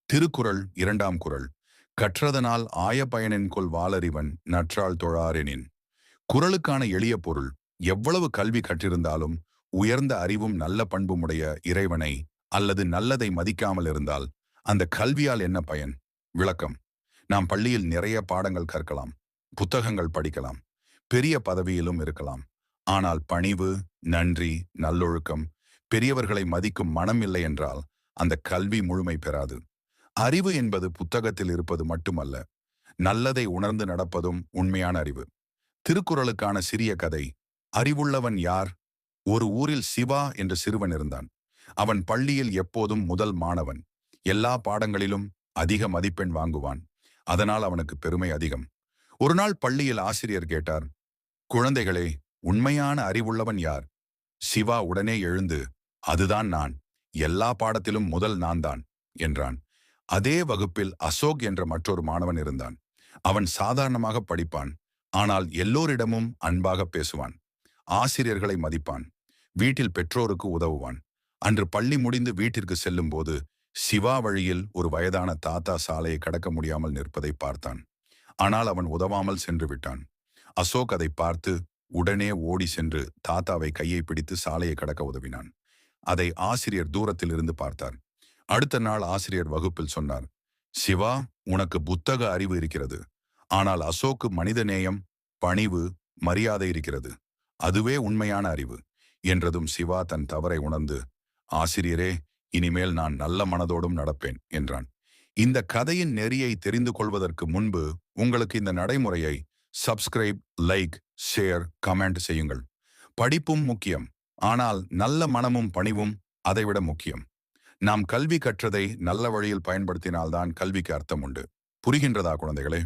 திருக்குறள் இரண்டாம் குறள். கற்றதனால் ஆய பயனென்கொல் வாளறிவன் நற்றால் தொழாரெனின். குறளுக்கான எளிய பொருள்: எவ்வளவு கல்வி கற்றிருந்தாலும் உயர்ந்த அறிவும் நல்ல பண்புமுடைய இறைவனை அல்லது நல்லதை மதிக்காமல் இருந்தால் அந்த கல்வியால் என்ன பயன்? விளக்கம்: நாம் பள்ளியில் நிறைய பாடங்கள் கற்கலாம், புத்தகங்கள் படிக்கலாம், பெரிய பதவியிலும் இருக்கலாம். ஆனால் பணிவு, நன்றி, நல்லொழுக்கம், பெரியவர்களை மதிக்கும் மனம் இல்லை என்றால் அந்த கல்வி முழுமை பெறாது. அறிவு என்பது புத்தகத்தில் இருப்பது மட்டுமல்ல, நல்லதை உணர்ந்து நடப்பதும் உண்மையான அறிவு. திருக்குறளுக்கான சிறிய கதை. அறிவுள்ளவன் யார்? ஒரு ஊரில் சிவா என்ற சிறுவன் இருந்தான். அவன் பள்ளியில் எப்போதும் முதல் மாணவன். எல்லா பாடங்களிலும் அதிக மதிப்பெண் வாங்குவான். அதனால் அவனுக்கு பெருமை அதிகம். ஒரு நாள் பள்ளியில் ஆசிரியர் கேட்டார், குழந்தைகளே, உண்மையான அறிவுள்ளவன் யார்? சிவா உடனே எழுந்து, அதுதான் நான். எல்லா பாடத்திலும் முதல் நான் தான் என்றான். அதே வகுப்பில் அசோக் என்ற மற்றொரு மாணவன் இருந்தான். அவன் சாதாரணமாக படிப்பான், ஆனால் எல்லோரிடமும் அன்பாக பேசுவான். ஆசிரியர்களை மதிப்பான். வீட்டில் பெற்றோருக்கு உதவுவான். அன்று பள்ளி முடிந்து வீட்டிற்கு செல்லும் போது சிவா வழியில் ஒரு வயதான தாத்தா சாலையை கடக்க முடியாமல் நிற்பதை பார்த்தான். ஆனால் அவன் உதவாமல் சென்று விட்டான். அசோக் அதை பார்த்து உடனே ஓடி சென்று தாத்தாவை கையை பிடித்து சாலையை கடக்க உதவினான். அதை ஆசிரியர் தூரத்தில் இருந்து பார்த்தார். அடுத்த நாள் ஆசிரியர் வகுப்பில் சொன்னார், சிவா, உனக்கு புத்தக அறிவு இருக்கிறது. ஆனால் அசோக்கு மனிதநேயம், பணிவு, மரியாதை இருக்கிறது. அதுவே உண்மையான அறிவு என்றதும் சிவா தன் தவறை உணர்ந்து, ஆசிரியரே, இனிமேல் நான் நல்ல மனதோடும் நடப்பேன் என்றான். இந்த கதையின் நெறியை தெரிந்து கொள்வதற்கு முன்பு உங்களுக்கு இந்த நடைமுறையை சப்ஸ்கிரைப், லைக், ஷேர், கமெண்ட் செய்யுங்கள். படிப்பும் முக்கியம், ஆனால் நல்ல மனமும் பணிவும் அதைவிட முக்கியம். நாம் கல்வி கற்றதை நல்ல வழியில் பயன்படுத்தினால்தான் கல்விக்கு அர்த்தம் உண்டு. புரிகின்றதா குழந்தைகளே?